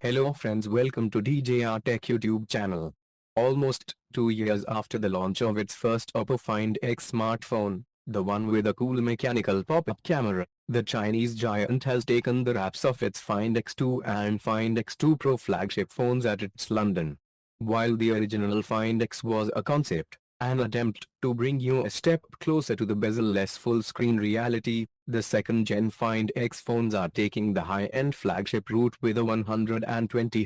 Hello friends, welcome to DJR Tech YouTube channel. Almost 2 years after the launch of its first Oppo Find X smartphone, the one with a cool mechanical pop-up camera, the Chinese giant has taken the wraps of its Find X2 and Find X2 Pro flagship phones at its London. While the original Find X was a concept, an attempt to bring you a step closer to the bezel-less full-screen reality, the second-gen Find X phones are taking the high-end flagship route with a 120Hz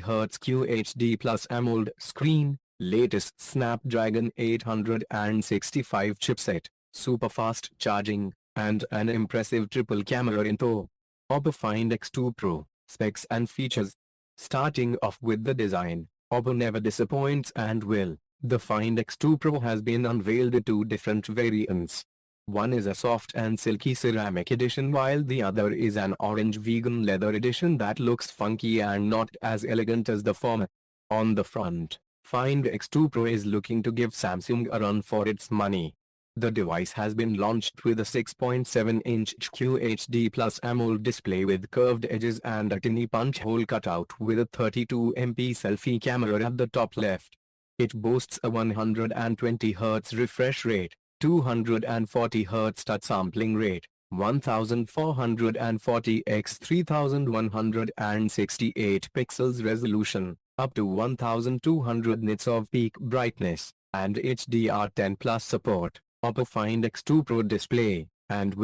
QHD Plus AMOLED screen, latest Snapdragon 865 chipset, super-fast charging, and an impressive triple camera in tow. Oppo Find X2 Pro, specs and features. Starting off with the design, Oppo never disappoints and will. The Find X2 Pro has been unveiled in two different variants. One is a soft and silky ceramic edition while the other is an orange vegan leather edition that looks funky and not as elegant as the former. On the front, Find X2 Pro is looking to give Samsung a run for its money. The device has been launched with a 6.7-inch QHD Plus AMOLED display with curved edges and a tiny punch hole cutout with a 32MP selfie camera at the top left. It boasts a 120Hz refresh rate, 240Hz touch sampling rate, 1440 x 3168 pixels resolution, up to 1200 nits of peak brightness, and HDR10 Plus support. Oppo Find X2 Pro display, and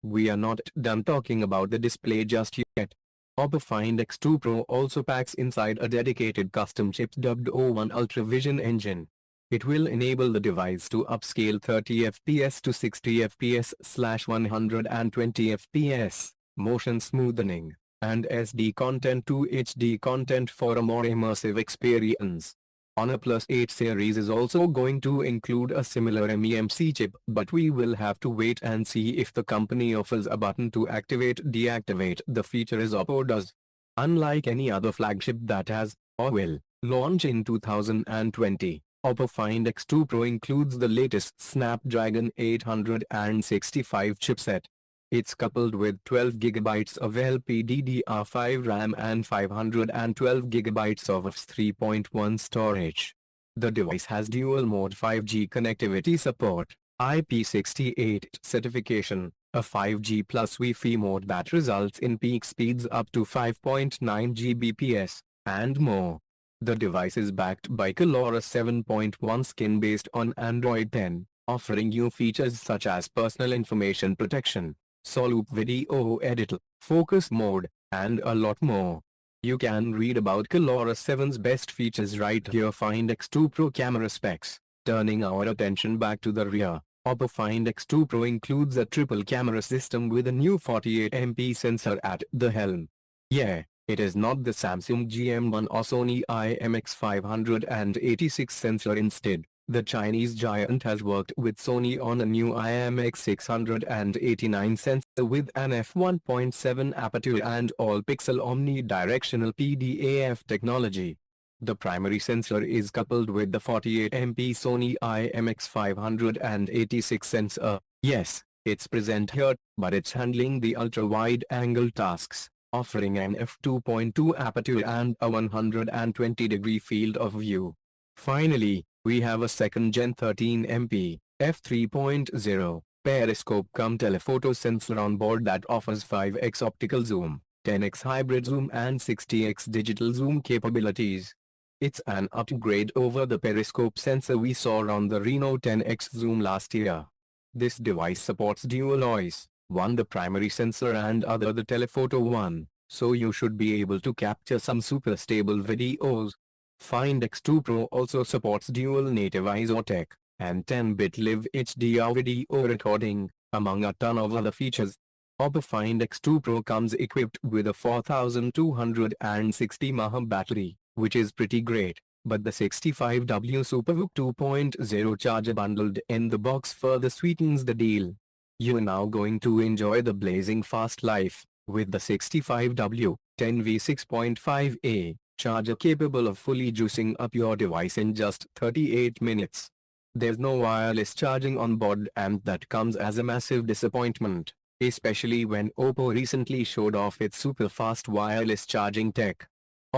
we are not done talking about the display just yet. Oppo Find X2 Pro also packs inside a dedicated custom chip dubbed O1 Ultra Vision engine. It will enable the device to upscale 30 fps to 60 fps/120 fps, motion smoothing, and SD content to HD content for a more immersive experience. Honor Plus 8 series is also going to include a similar MEMC chip, but we will have to wait and see if the company offers a button to activate-deactivate the feature as Oppo does. Unlike any other flagship that has, or will, launch in 2020, Oppo Find X2 Pro includes the latest Snapdragon 865 chipset. It's coupled with 12GB of LPDDR5 RAM and 512GB of 3.1 storage. The device has dual-mode 5G connectivity support, IP68 certification, a 5G plus Wi-Fi mode that results in peak speeds up to 5.9 Gbps, and more. The device is backed by Colora 7.1 skin based on Android 10, offering you features such as personal information protection, Solo video editor, focus mode, and a lot more. You can read about Colora 7's best features right here. Find X2 Pro camera specs. Turning our attention back to the rear, Oppo Find X2 Pro includes a triple camera system with a new 48MP sensor at the helm. Yeah, it is not the Samsung GM1 or Sony IMX586 sensor. Instead, the Chinese giant has worked with Sony on a new IMX689 sensor with an f1.7 aperture and all-pixel omnidirectional PDAF technology. The primary sensor is coupled with the 48MP Sony IMX586 sensor. Yes, it's present here, but it's handling the ultra-wide-angle tasks, offering an f2.2 aperture and a 120-degree field of view. Finally, we have a second-gen 13MP, f3.0, periscope-cum-telephoto sensor on board that offers 5x optical zoom, 10x hybrid zoom and 60x digital zoom capabilities. It's an upgrade over the periscope sensor we saw on the Reno 10x zoom last year. This device supports dual OIS, one the primary sensor and other the telephoto one, so you should be able to capture some super stable videos. Find X2 Pro also supports dual native ISO tech, and 10-bit live HDR video recording, among a ton of other features. Oppo Find X2 Pro comes equipped with a 4260 mAh battery, which is pretty great, but the 65W Superhook 2.0 charger bundled in the box further sweetens the deal. You're now going to enjoy the blazing fast life, with the 65W 10V6.5A charger capable of fully juicing up your device in just 38 minutes. There's no wireless charging on board, and that comes as a massive disappointment, especially when Oppo recently showed off its super fast wireless charging tech.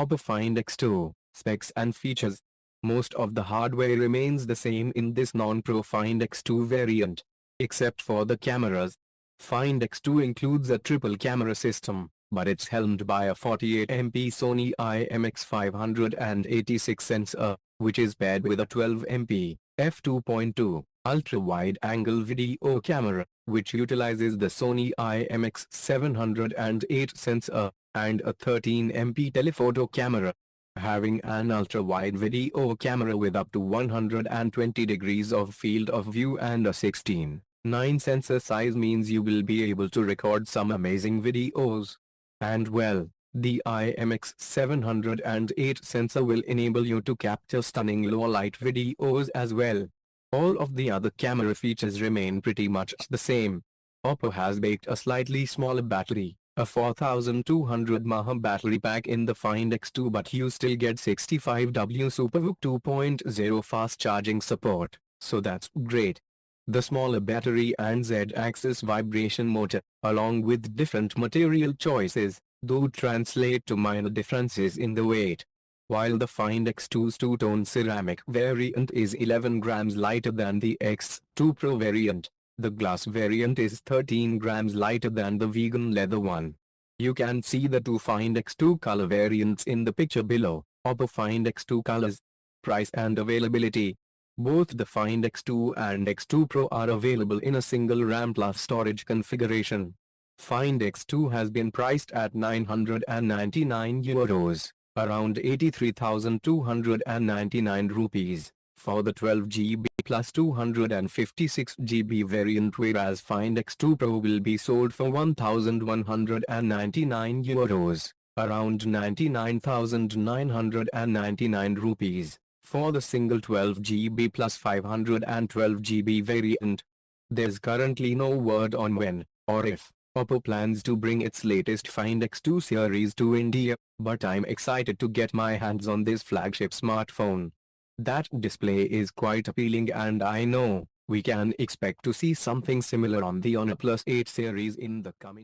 Oppo Find X2, specs and features. Most of the hardware remains the same in this non-Pro Find X2 variant, except for the cameras. Find X2 includes a triple camera system, but it's helmed by a 48MP Sony IMX586 sensor, which is paired with a 12MP f2.2 ultra-wide-angle video camera, which utilizes the Sony IMX708 sensor, and a 13MP telephoto camera. Having an ultra-wide video camera with up to 120 degrees of field of view and a 16:9 sensor size means you will be able to record some amazing videos. And well, the IMX708 sensor will enable you to capture stunning low-light videos as well. All of the other camera features remain pretty much the same. Oppo has baked a slightly smaller battery, a 4200 mAh battery pack in the Find X2, but you still get 65W SuperVOOC 2.0 fast charging support, so that's great. The smaller battery and Z-axis vibration motor, along with different material choices, do translate to minor differences in the weight. While the Find X2's two-tone ceramic variant is 11 grams lighter than the X2 Pro variant, the glass variant is 13 grams lighter than the vegan leather one. You can see the two Find X2 color variants in the picture below. Oppo Find X2 colors. Price and availability. Both the Find X2 and X2 Pro are available in a single RAM plus storage configuration. Find X2 has been priced at €999, around 83,299 rupees, for the 12GB plus 256GB variant, whereas Find X2 Pro will be sold for €1,199, around 99,999 rupees, for the single 12GB plus 512GB variant. There's currently no word on when, or if, Oppo plans to bring its latest Find X2 series to India, but I'm excited to get my hands on this flagship smartphone. That display is quite appealing, and I know we can expect to see something similar on the Honor Plus 8 series in the coming